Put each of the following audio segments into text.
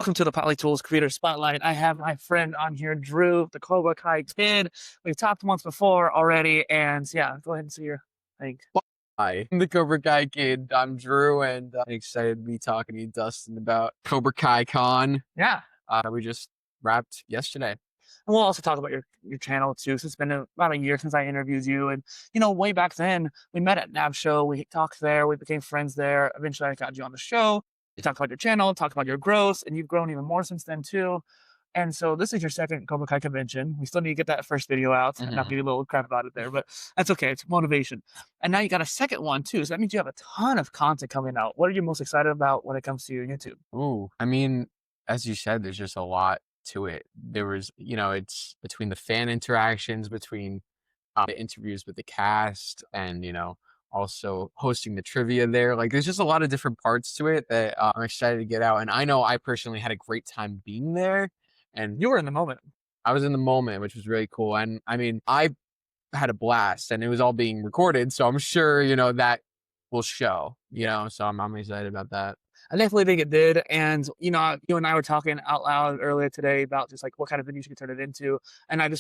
Welcome to the Poly Tools Creator Spotlight. I have my friend on here, Drew, the Cobra Kai Kid. We've talked once before already, and yeah, go ahead and see your thing. Hi, I'm the Cobra Kai Kid. I'm Drew, and I'm excited to be talking to you, Dustin, about Cobra Kai Con. Yeah, We just wrapped yesterday. and we'll also talk about your channel too. So it's been about a year since I interviewed you, and way back then we met at NAB show. We talked there. We became friends there. Eventually, I got you on the show. We talked about your channel, talked about your growth, and you've grown even more since then too. And so this is your second Cobra Kai convention. We still need to get that first video out and not give you a little crap about it there, but that's okay. It's motivation. And now you got a second one too. So that means you have a ton of content coming out. What are you most excited about when it comes to your YouTube? Ooh, I mean, as you said, there's just a lot to it. There was, it's between the fan interactions, between the interviews with the cast, and also hosting the trivia there. Like, there's just a lot of different parts to it that I'm excited to get out. And I know I personally had a great time being there. And You were in the moment. I was in the moment, which was really cool. And I mean, I had a blast, and it was all being recorded. So I'm sure, that will show, so I'm excited about that. I definitely think it did. And, you and I were talking out loud earlier today about just like what kind of videos you could turn it into. And I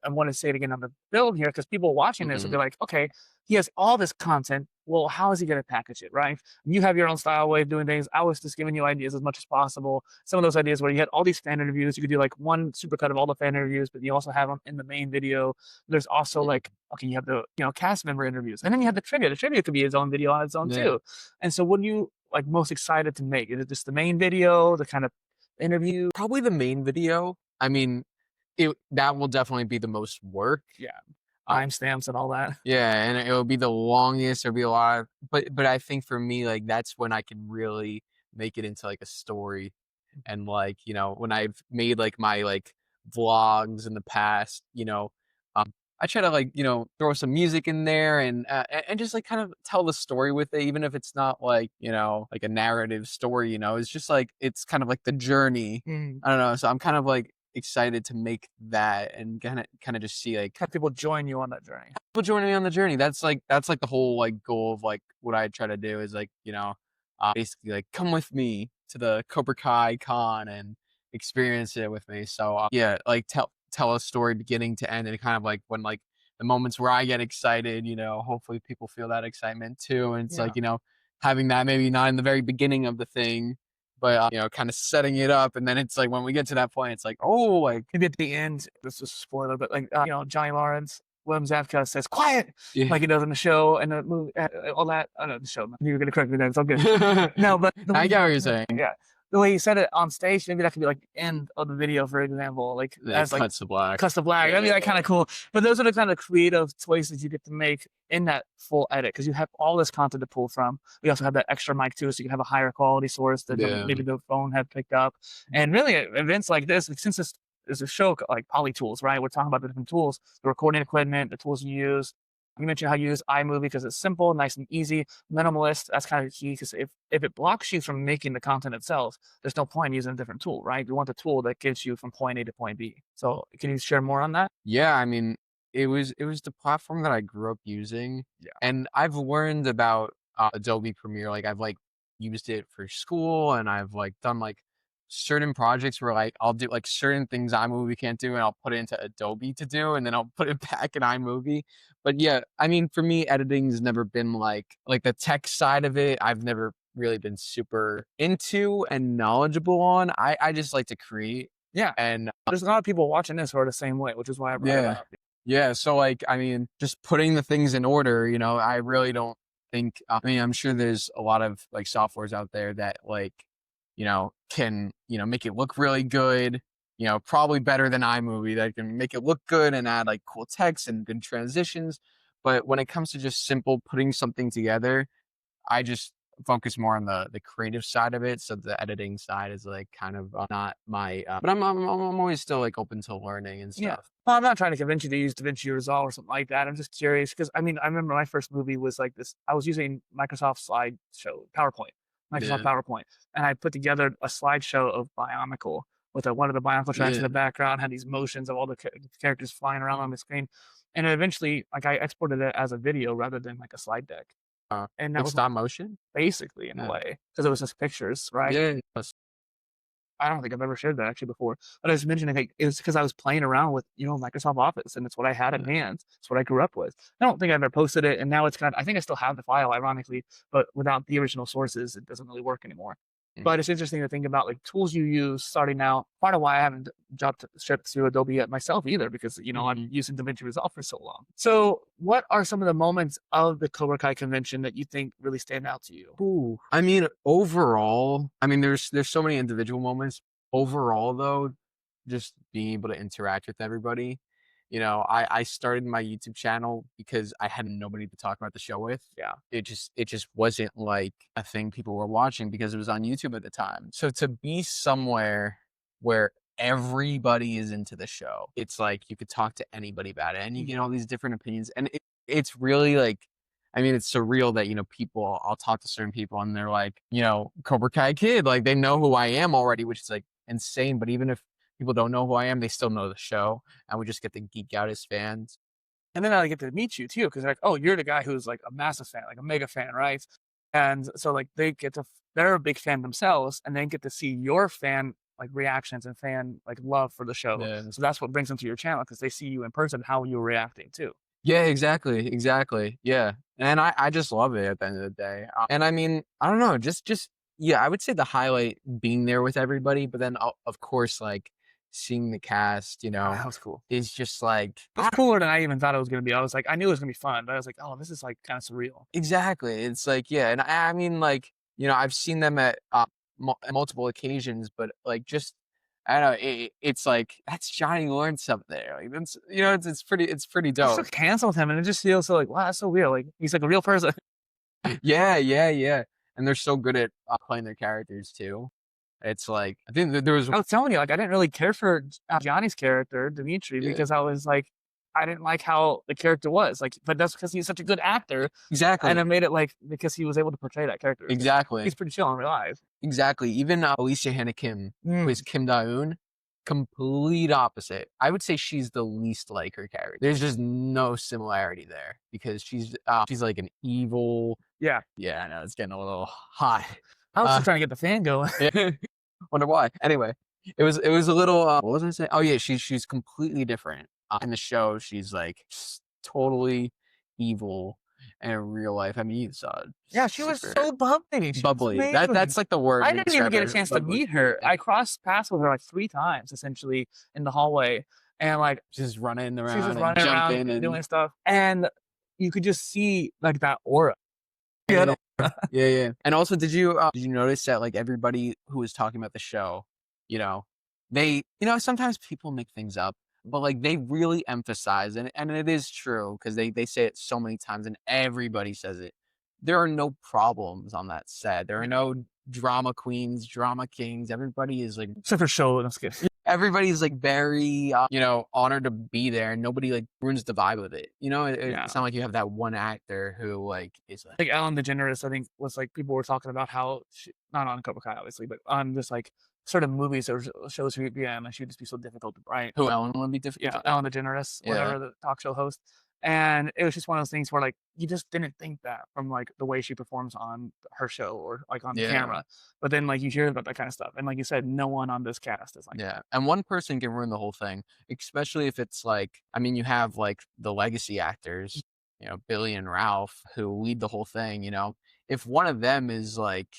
want to say it again on the build here because people watching this will be like, okay, he has all this content. Well, how is he going to package it, right? You have your own style way of doing things. I was just giving you ideas as much as possible. Some of those ideas where you had all these fan interviews, you could do like one supercut of all the fan interviews, but you also have them in the main video. There's also like, okay, you have the cast member interviews, and then you have the trivia. The trivia could be its own video on its own too. And so, what do you like most excited to make? Is it just the main video, the kind of interview? Probably the main video. I mean, that will definitely be the most work. Yeah, timestamps and all that. Yeah, and it'll be the longest. There'll be a lot of, but I think for me, like, that's when I can really make it into like a story. And like, when I've made like my like vlogs in the past, I try to like, throw some music in there and just like kind of tell the story with it, even if it's not like, like a narrative story, it's just like, it's kind of like the journey. I don't know. So I'm kind of like excited to make that and kind of just see like Have people join you on that journey. people joining me on the journey. That's like the whole like goal of like what I try to do is like, basically like come with me to the Cobra Kai Con and experience it with me. So yeah, like tell a story beginning to end, and kind of like when like the moments where I get excited, hopefully people feel that excitement too. And it's like, having that maybe not in the very beginning of the thing, but kind of setting it up, and then it's like when we get to that point, it's like, oh, like Maybe at the end, this is a spoiler, but like Johnny Lawrence, William Zabka says quiet, yeah. like he does in the show and the movie, all that. I don't know the show. You're gonna correct me there. It's all good. No, but I get what you're saying. Yeah, the way you said it on stage, maybe that could be like the end of the video, for example, like As like cuts to black. Cuts to black. That'd be like kind of cool. But those are the kind of creative choices you get to make in that full edit, because you have all this content to pull from. We also have that extra mic too, so you can have a higher quality source that maybe the phone had picked up. And really, events like this, since this is a show like Poly Tools, right? We're talking about the different tools, the recording equipment, the tools you use. You mentioned how you use iMovie because it's simple, nice and easy, minimalist. That's kind of key, because if it blocks you from making the content itself, there's no point in using a different tool, right? You want the tool that gets you from point A to point B. So can you share more on that? Yeah, I mean, it was the platform that I grew up using. Yeah. And I've learned about Adobe Premiere. Like, I've like used it for school, and I've like done like certain projects where like I'll do like certain things iMovie can't do, and I'll put it into Adobe to do, and then I'll put it back in iMovie. But yeah, I mean, for me, editing's never been like the tech side of it. I've never really been super into and knowledgeable on. I just like to create. Yeah. And there's a lot of people watching this who are the same way, which is why I brought it up. Yeah, so like, I mean, just putting the things in order, I really don't think, I mean, I'm sure there's a lot of like softwares out there that like, can, make it look really good, probably better than iMovie, that can make it look good and add like cool text and good transitions. But when it comes to just simple putting something together, I just focus more on the creative side of it. So the editing side is like kind of not my, but I'm always still like open to learning and stuff. Yeah. Well, I'm not trying to convince you to use DaVinci Resolve or something like that. I'm just curious because I mean, I remember my first movie was like this. I was using Microsoft Microsoft PowerPoint, and I put together a slideshow of Bionicle with one of the Bionicle tracks in the background, had these motions of all the characters flying around on the screen. And eventually, like, I exported it as a video rather than like a slide deck. And that Like was stop motion? basically in a way, because it was just pictures, right? Yeah. I don't think I've ever shared that actually before, but I was mentioning like it was because I was playing around with Microsoft Office, and it's what I had at hand. It's what I grew up with. I don't think I've ever posted it, and now it's kind of I think I still have the file, ironically, but without the original sources, it doesn't really work anymore. But it's interesting to think about like tools you use starting out. Part of why I haven't jumped straight to Adobe yet myself either, because I'm using DaVinci Resolve for so long. So, what are some of the moments of the Cobra Kai convention that you think really stand out to you? Ooh, I mean, overall, I mean, there's so many individual moments. Overall, though, just being able to interact with everybody. I started my YouTube channel because I had nobody to talk about the show with. Yeah. It just wasn't like a thing people were watching because it was on YouTube at the time. So to be somewhere where everybody is into the show, it's like you could talk to anybody about it and you get all these different opinions. And it's really like, I mean, it's surreal that, I'll talk to certain people and they're like, Cobra Kai Kid, like they know who I am already, which is like insane. But even if people don't know who I am, they still know the show, and we just get to geek out as fans. And then I get to meet you too, because they're like, oh, you're the guy who's like a massive fan, like a mega fan, right? And so like they're a big fan themselves, and they get to see your fan like reactions and fan like love for the show. Yeah. So that's what brings them to your channel, because they see you in person, how you're reacting too. Yeah, exactly. Yeah, and I just love it at the end of the day. And I mean, I don't know, just yeah, I would say the highlight being there with everybody, but then of course like seeing the cast, That was cool. is just like It was cooler than I even thought it was gonna be. I was like, I knew it was gonna be fun, but I was like, oh, this is like kind of surreal. exactly. It's like, yeah, and I mean, like, I've seen them at multiple occasions, but like just I don't know, it's like that's Johnny Lawrence up there. Like that's it's pretty I dope. just canceled him, and it just feels so like, wow, that's so real. Like he's like a real person. Yeah. And they're so good at playing their characters too. It's like, I think that there was. I was telling you, like, I didn't really care for Johnny's character, Dimitri, because I was like, I didn't like how the character was. Like, but that's because he's such a good actor. Exactly. And I made it like because he was able to portray that character. Exactly. He's pretty chill in real life. Exactly. Even Alicia Hannah Kim, who is Kim Da-eun, complete opposite. I would say she's the least like her character. There's just no similarity there because she's like an evil. Yeah. Yeah, I know it's getting a little hot. I was just trying to get the fan going. Wonder why. Anyway, it was a little. What was I saying? Oh yeah, she's completely different. In the show, she's like totally evil. And in real life, I mean, you saw it. Yeah, she was so bubbly. Bubbly. That's like the word. I didn't even get a chance to meet her. I crossed paths with her like 3 times, essentially, in the hallway, and like just running around, she's just running around and doing stuff, and you could just see like that aura. Yeah. And also, did you notice that like everybody who was talking about the show, they, sometimes people make things up, but like they really emphasize, and it is true because they say it so many times and everybody says it. There are no problems on that set. There are no drama queens, drama kings. Everybody is like, except for show. Everybody's like very, honored to be there, and nobody like ruins the vibe of it. It's not like you have that one actor who like is like Ellen DeGeneres. I think was like people were talking about how not on Cobra Kai obviously, but on just like certain movies or shows she would be in, and she would just be so difficult to write. Who Ellen would be difficult? Yeah, Ellen DeGeneres, whatever the talk show host. And it was just one of those things where like you just didn't think that from like the way she performs on her show or like on camera, but then like you hear about that kind of stuff, and like you said, no one on this cast is like that. And one person can ruin the whole thing, especially if it's like, I mean, you have like the legacy actors, Billy and Ralph, who lead the whole thing. If one of them is like,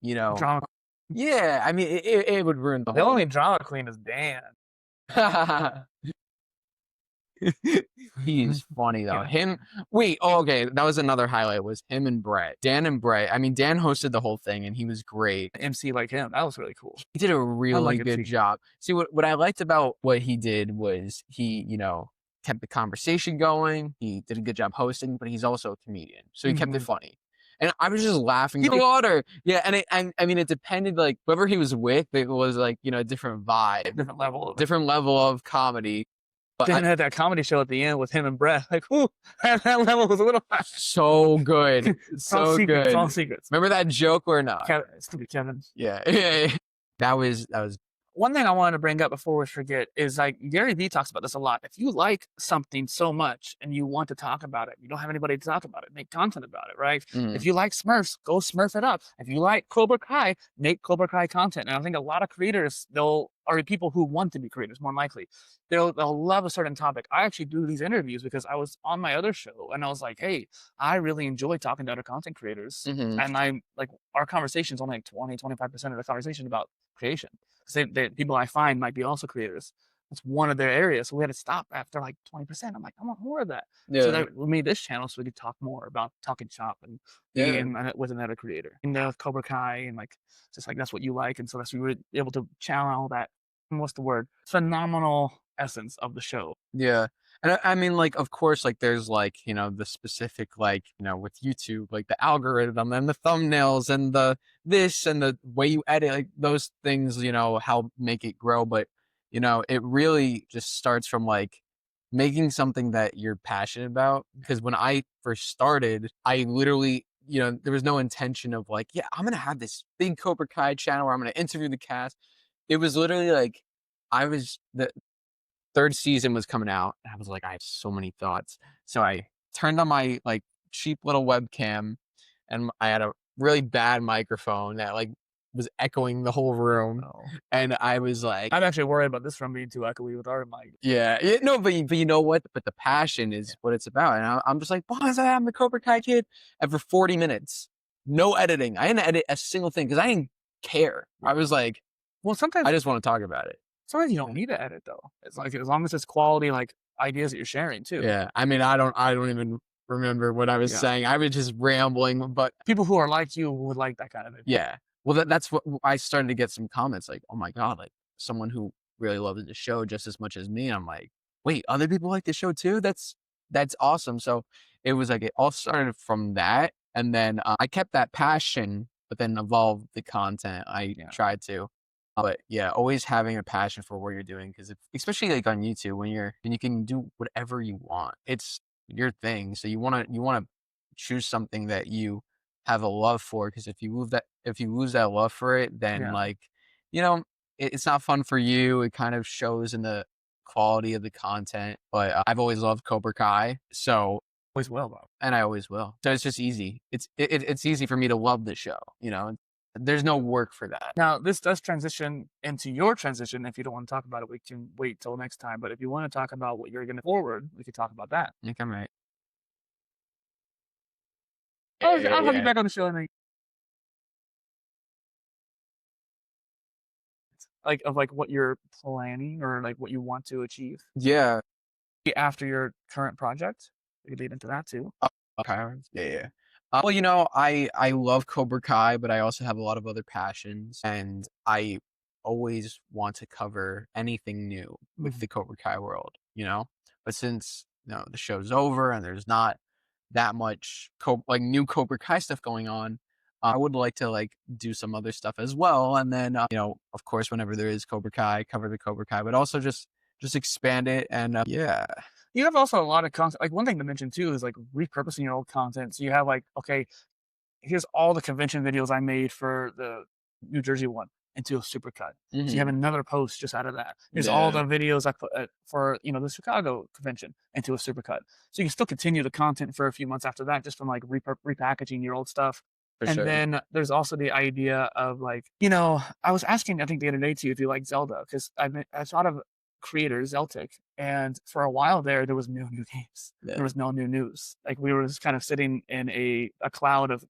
drama. Yeah, I mean, it would ruin the whole. The only drama queen is Dan. He's funny though. Okay, that was another highlight, was him and Brett. Dan and Brett. I mean, Dan hosted the whole thing and he was great. MC like him, that was really cool. He did a really good job. See, what I liked about what he did was he, kept the conversation going. He did a good job hosting, but he's also a comedian, so he kept it funny. And I was just laughing. Water. Yeah, and I mean, it depended, like, whoever he was with, it was like, a different vibe. Different level of comedy. But Dan had that comedy show at the end with him and Brett. Like, ooh, that level was a little so good. So good. It's all secrets. Remember that joke or not? Stupid Kevin. Yeah. That was One thing I wanted to bring up before we forget is like Gary Vee talks about this a lot. If you like something so much and you want to talk about it, you don't have anybody to talk about it, make content about it, right? If Mm, you like Smurfs, go Smurf it up. If you like Cobra Kai, make Cobra Kai content. And I think a lot of creators, or people who want to be creators, more likely, they'll love a certain topic. I actually do these interviews because I was on my other show and I was like, hey, I really enjoy talking to other content creators. mhm. And I'm like, our conversation is only like 20, 25% of the conversation about creation. People I find might be also creators. That's one of their areas. So we had to stop after like 20%. I'm like, I want more of that. So Yeah, that we made this channel so we could talk more about talking shop and yeah, being with another creator. And Cobra Kai and like just like that's what you like. And so that's we were able to channel that, what's the word? Phenomenal essence of the show. yeah. And I mean, like, of course, like, there's like, the specific, like, with YouTube, like the algorithm and the thumbnails and the this and the way you edit, like those things, help make it grow. But, it really just starts from like making something that you're passionate about. Because when I first started, I literally, there was no intention of like, yeah, I'm going to have this big Cobra Kai channel where I'm going to interview the cast. It was literally like, the third season was coming out, and I was like, I have so many thoughts. So I turned on my like cheap little webcam, and I had a really bad microphone that like was echoing the whole room. Oh. And I was like, I'm actually worried about this from being too echoey with our mic. yeah, no, but you know what? But the passion is what it's about. And I'm just like, boss, I'm the Cobra Kai Kid. And for 40 minutes, no editing. I didn't edit a single thing because I didn't care. I was like, Well, I just want to talk about it. sometimes you don't need to edit though. It's like as long as it's quality like ideas that you're sharing too. Yeah, I mean, I don't even remember what I was Yeah. saying. I was just rambling, but People who are like you would like that kind of it. yeah. Well, that's what I started to get some comments like, "Oh my god, like someone who really loves the show just as much as me." I'm like, "Wait, other people like the show too? That's awesome." So it was like it all started from that, and then I kept that passion, but then evolved the content. I Yeah. tried to. But yeah, always having a passion for what you're doing, because especially like on YouTube, when you can do whatever you want, it's your thing. So you wanna choose something that you have a love for, because if you lose that love for it, then Yeah. like you know it's not fun for you. It kind of shows in the quality of the content. But I've always loved Cobra Kai, so Always will though. and I always will. So it's just easy. It's easy for me to love the show. There's no work for that. Now this does transition into your transition. If you don't want to talk about it, we can wait till next time. But if you want to talk about what you're gonna forward, we could talk about that. I think I'm right. I'll have you Yeah. back on the show and like of like what you're planning or like what you want to achieve Yeah. after your current project. We could lead into that too. Okay. Yeah, yeah. Well, I love Cobra Kai, but I also have a lot of other passions, and I always want to cover anything new with Mhm. the Cobra Kai world. But since the show's over and there's not that much like new Cobra Kai stuff going on, I would like to like do some other stuff as well, and then of course, whenever there is Cobra Kai, cover the Cobra Kai, but also just expand it, and yeah. You have also a lot of content. Like one thing to mention too is like repurposing your old content. So you have like, okay, here's all the convention videos I made for the New Jersey one into a supercut. So you have Mhm. another post just out of that. Here's all Yeah, the videos I put for the Chicago convention into a supercut. So you can still continue the content for a few months after that, just from like repackaging your old stuff. for And sure. then there's also the idea of like, I was asking, I think the other day too, if you like Zelda, because I thought of creator Zeltic, and for a while there was no new games, there Yeah. was no new news. Like we were just kind of sitting in a cloud of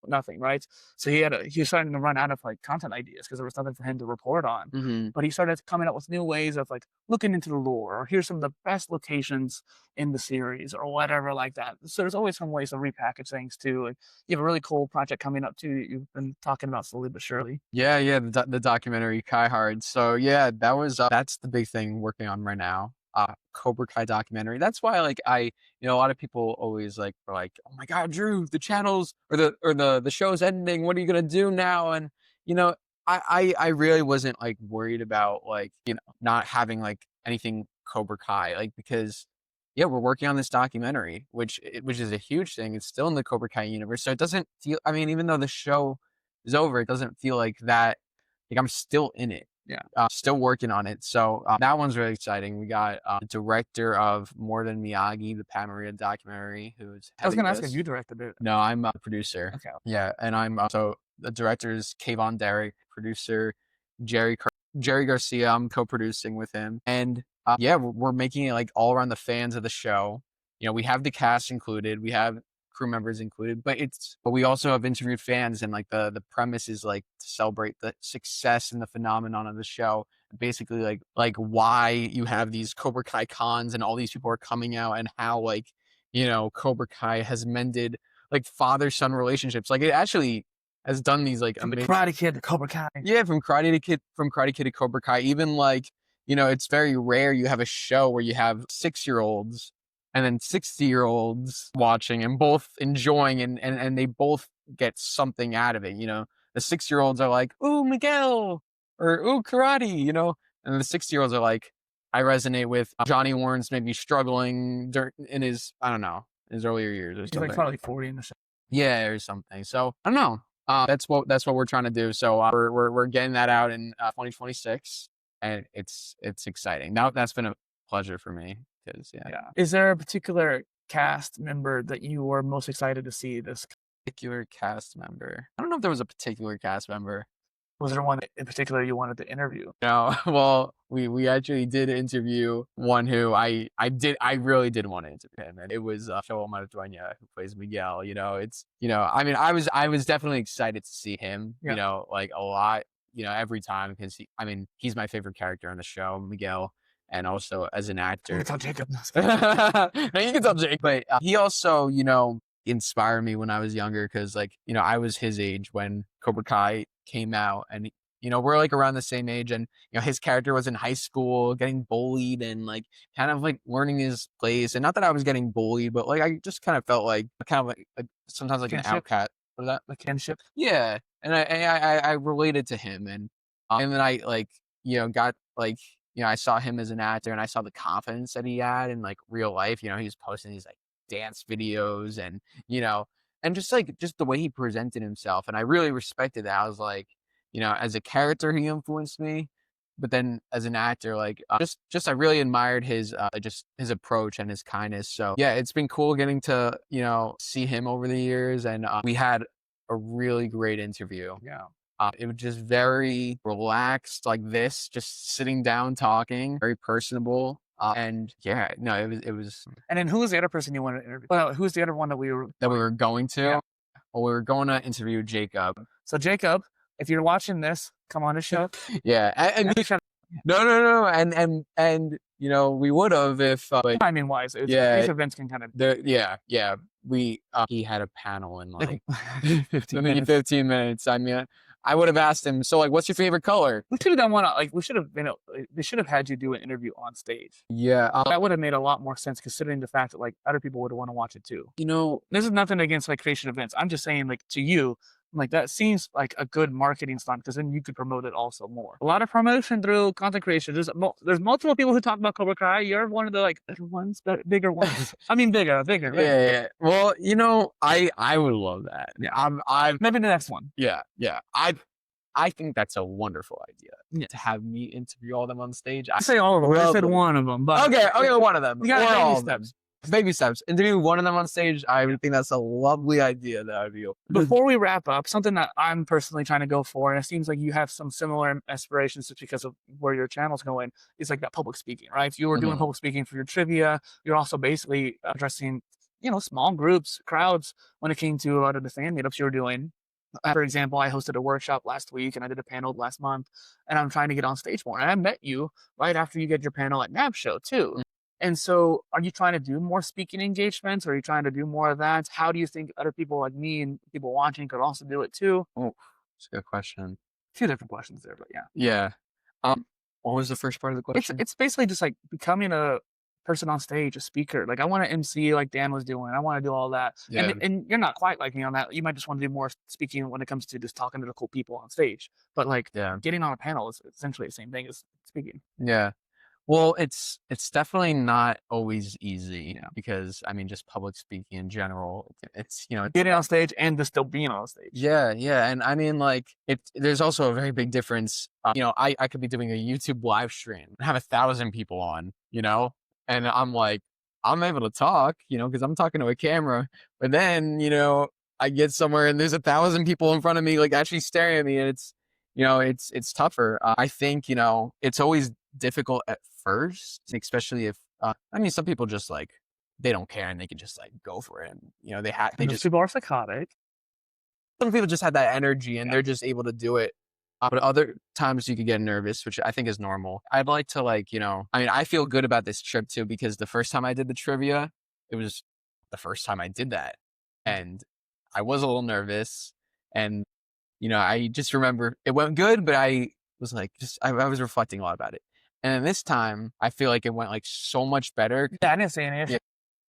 nothing, right? So he was starting to run out of like content ideas because there was nothing for him to report on. Mhm. But he started coming up with new ways of like looking into the lore, or here's some of the best locations in the series, or whatever like that. So there's always some ways to repackage things too. And you have a really cool project coming up too. That you've been talking about slowly but surely. Yeah, yeah, the documentary Kai Hard. So yeah, that's the big thing working on right now. Cobra Kai documentary. That's why like a lot of people always like were like, "Oh my God, Drew, the channels or the show's ending. What are you gonna do now?" And you know, I really wasn't like worried about like not having like anything Cobra Kai, like, because yeah, we're working on this documentary, which is a huge thing. It's still in the Cobra Kai universe, so it doesn't feel. I mean, even though the show is over, it doesn't feel like that. Like I'm still in it. Yeah. Still working on it. So that one's really exciting. We got the director of More Than Miyagi, the Pat Morita documentary, who's I was heading gonna ask if this. you directed it. No, I'm a producer. Okay. Yeah, and I'm also the director is Kayvon Derrick, producer Jerry Garcia. I'm co-producing with him, and yeah, we're making it like all around the fans of the show. You know, we have the cast included, we have crew members included, but we also have interviewed fans, and like the premise is like to celebrate the success and the phenomenon of the show. Basically, like why you have these Cobra Kai cons and all these people are coming out, and how like Cobra Kai has mended like father-son relationships. Like it actually has done these like From the amazing. Karate Kid to Cobra Kai. Yeah, from Karate Kid to Cobra Kai. Even like, it's very rare you have a show where you have 6-year-olds and then 60-year-olds watching and both enjoying and they both get something out of it. The 6-year-olds are like, "Ooh, Miguel," or "Ooh, karate," and the 60-year-olds are like, I resonate with Johnny Warren's maybe struggling in his, I don't know, in his earlier years or He's something. like probably 40 in the show. Yeah, or something. So I don't know. That's what we're trying to do. So we're getting that out in 2026, and it's exciting. Now that's been a pleasure for me because yeah. Is there a particular cast member that you were most excited to see this? Particular cast member. I don't know if there was a particular cast member. Was there one in particular you wanted to interview? No, well, we actually did interview one who I really did want to interview him, and it was Joel Madueña, who plays Miguel. I mean, I was definitely excited to see him. Like a lot. Every time because he's my favorite character on the show, Miguel, and also as an actor. You can tell Jacob. No, you can tell Jake, but he also inspired me when I was younger because I was his age when Cobra Kai came out, and we're like around the same age, and his character was in high school getting bullied and like kind of like learning his place, and not that I was getting bullied, but like I just kind of felt like sometimes like Kinship? an outcast. What is that? The kinship. Yeah, and I related to him, and then I got like I saw him as an actor, and I saw the confidence that he had in like real life. He was posting these like dance videos, and and just the way he presented himself, and I really respected that. I was like, as a character, he influenced me, but then as an actor, like I really admired his just his approach and his kindness. So yeah, it's been cool getting to see him over the years, and we had a really great interview. Yeah. It was just very relaxed, like this, just sitting down talking, very personable. And yeah, no, it was. And then who was the other person you wanted to interview? Well, who's the other one that we were going to? Yeah. Well, we were going to interview Jacob. So Jacob, if you're watching this, come on the show. Yeah, no, and we would have if timing wise. These events can kind of. Yeah. He had a panel in like 15 minutes. I mean, I would have asked him. So like, what's your favorite color? We should have done one. Like we should have been. They should have had you do an interview on stage. Yeah, that would have made a lot more sense considering the fact that like other people would want to watch it too. This is nothing against like creation events. I'm just saying like to you. Like that seems like a good marketing stunt because then you could promote it also more. A lot of promotion through content creation. There's multiple people who talk about Cobra Kai. You're one of the like bigger ones. I mean bigger. Right? Yeah. Well, I would love that. Yeah, I'm maybe the next one. Yeah. I think that's a wonderful idea to have me interview all of them on stage. I say all of them. I said one of them, but okay, one of them. You got baby steps. Baby steps. Interview one of them on stage. I think that's a lovely idea. That would be. Before we wrap up, something that I'm personally trying to go for, and it seems like you have some similar aspirations just because of where your channel's going, is like that public speaking, right? If you were doing public speaking for your trivia, you're also basically addressing, small groups, crowds when it came to a lot of the fan meetups you were doing. For example, I hosted a workshop last week and I did a panel last month, and I'm trying to get on stage more. And I met you right after you get your panel at NAB Show too. And so are you trying to do more speaking engagements? Or are you trying to do more of that? How do you think other people like me and people watching could also do it too? Oh, that's a good question. Two different questions there, but yeah. Yeah. What was the first part of the question? It's basically just like becoming a person on stage, a speaker. Like I want to MC like Dan was doing. I want to do all that. Yeah. And you're not quite like me on that. You might just want to do more speaking when it comes to just talking to the cool people on stage. But like getting on a panel is essentially the same thing as speaking. Yeah. Well, it's definitely not always easy Yeah. because I mean, just public speaking in general, it's Getting on stage and just still being on stage. yeah, yeah, and I mean, like, there's also a very big difference. I could be doing a YouTube live stream and have 1,000 people on, and I'm like, I'm able to talk, because I'm talking to a camera, but then, I get somewhere and there's 1,000 people in front of me, like, actually staring at me, and it's tougher. I think, it's always difficult at first, especially if, I mean, some people just like, they don't care and they can just like go for it. And, they Those just, people are psychotic. some people just have that energy and they're just able to do it. But other times you could get nervous, which I think is normal. I'd like to I mean, I feel good about this trip too, because the first time I did the trivia, it was the first time I did that. And I was a little nervous. And, I just remember it went good, but I was like, I was reflecting a lot about it. And then this time I feel like it went like so much better. Yeah, I didn't say any. Yeah,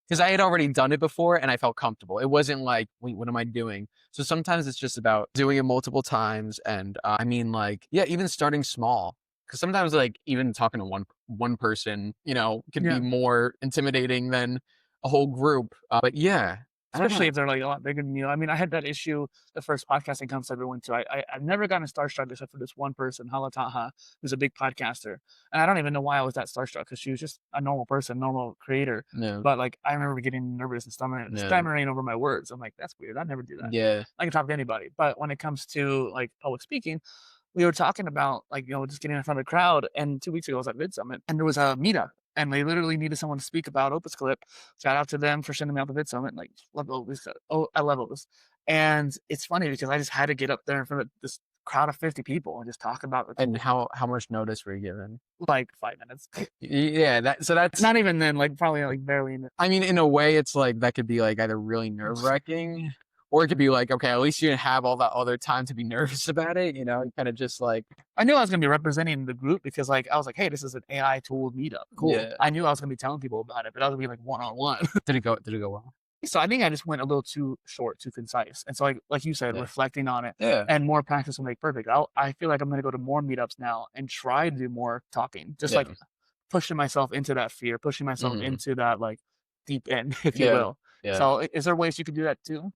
because I had already done it before and I felt comfortable. It wasn't like, wait, what am I doing? So sometimes it's just about doing it multiple times. And I mean, like, yeah, even starting small. Because sometimes, like, even talking to one person, can be more intimidating than a whole group. But yeah, Especially if they're like a lot bigger than you. I mean, I had that issue the first podcasting conference I ever went to. I've never gotten starstruck except for this one person, Halataha, who's a big podcaster. And I don't even know why I was that starstruck, because she was just a normal person, normal creator. Yeah. But like, I remember getting nervous and stammering over my words. I'm like, that's weird. I never do that. Yeah. I can talk to anybody. But when it comes to like public speaking, we were talking about like, just getting in front of the crowd. And 2 weeks ago I was at Vid Summit and there was a meetup. And they literally needed someone to speak about Opus Clip. Shout out to them for sending me out the Vid Summit. Like, love Opus. Oh, I love Opus. And it's funny because I just had to get up there in front of this crowd of 50 people and just talk about it. And how much notice were you given? Like 5 minutes. Yeah, that's not even then, like probably like barely. I mean, in a way, it's like that could be like either really nerve-wracking, or it could be like, okay, at least you didn't have all that other time to be nervous about it. You kind of just like, I knew I was gonna be representing the group because like I was like, hey, this is an AI tool meetup. Cool. Yeah. I knew I was gonna be telling people about it, but I was gonna be like one-on-one. Did it go well? So I think I just went a little too short, too concise. And so like you said, reflecting on it and more practice will make perfect. I feel like I'm gonna go to more meetups now and try to do more talking. Just like pushing myself into that fear, pushing myself into that like deep end, if you will. Yeah. So is there ways you could do that too?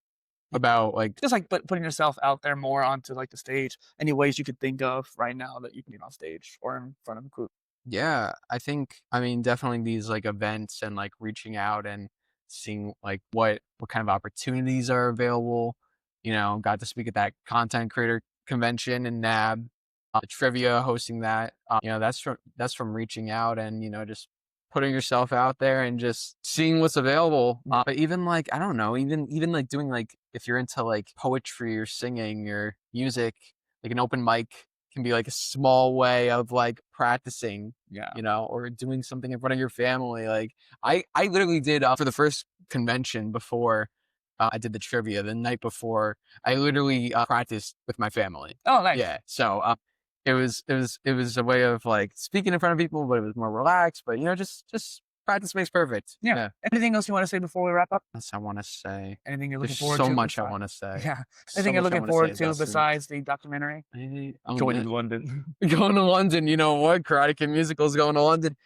About like just like putting yourself out there more onto like the stage. Any ways you could think of right now that you can get on stage or in front of a group? Yeah, I mean, definitely these like events and like reaching out and seeing like what kind of opportunities are available. Got to speak at that content creator convention in NAB, the trivia, hosting that. That's from reaching out and just putting yourself out there and just seeing what's available. But even like, I don't know, even like doing like, if you're into like poetry or singing or music, like an open mic can be like a small way of like practicing, or doing something in front of your family. Like I literally did for the first convention before I did the trivia, the night before, I literally practiced with my family. Oh, nice. Yeah. So it was a way of like speaking in front of people, but it was more relaxed. But just practice makes perfect. Yeah. Anything else you want to say before we wrap up? That's I want to say. Anything you're looking There's forward to? so much I want to say. Yeah. Anything you're looking forward to besides the documentary? Going to London. Going to London. You know what? Karate Kid musical is going to London.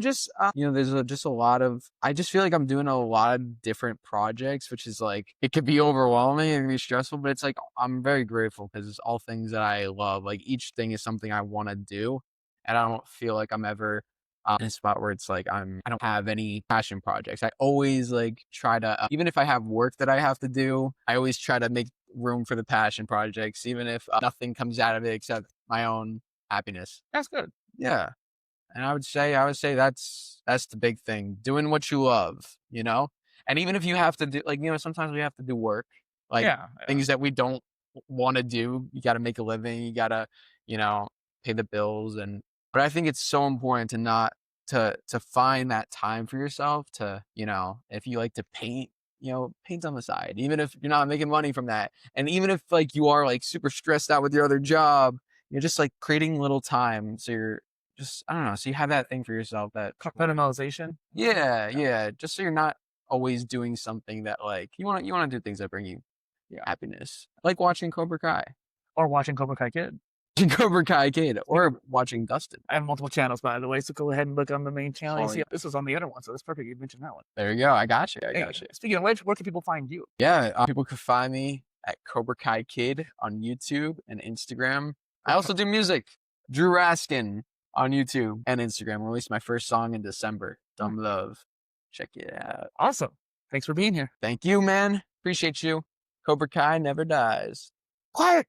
Just there's just a lot of. I just feel like I'm doing a lot of different projects, which is like it could be overwhelming and be stressful, but it's like I'm very grateful because it's all things that I love. Like each thing is something I want to do, and I don't feel like I'm ever in a spot where it's like I don't have any passion projects. I always like try to even if I have work that I have to do, I always try to make room for the passion projects, even if nothing comes out of it except my own happiness. That's good. Yeah. And I would say that's the big thing. Doing what you love, And even if you have to do like, sometimes we have to do work, like things that we don't want to do. You got to make a living. You got to, pay the bills. But I think it's so important to not to find that time for yourself to, if you like to paint, paint on the side, even if you're not making money from that. And even if like you are like super stressed out with your other job, you're just like creating little time. So you're just, I don't know. So you have that thing for yourself that compartmentalization. Yeah. Just so you're not always doing something that like you want to do things that bring you happiness, like watching Cobra Kai or watching Cobra Kai Kid. Cobra Kai Kid or watching Dustin. I have multiple channels, by the way, so go ahead and look on the main channel. You Oh, see, yeah. this was on the other one, so that's perfect. You mentioned that one. There you go. I got you. I Hey, got you. speaking of which, where can people find you? Yeah, people can find me at Cobra Kai Kid on YouTube and Instagram. I also do music. Drew Raskin on YouTube and Instagram. Released my first song in December. Dumb Love. Check it out. Awesome. Thanks for being here. Thank you, man. Appreciate you. Cobra Kai never dies. Quiet.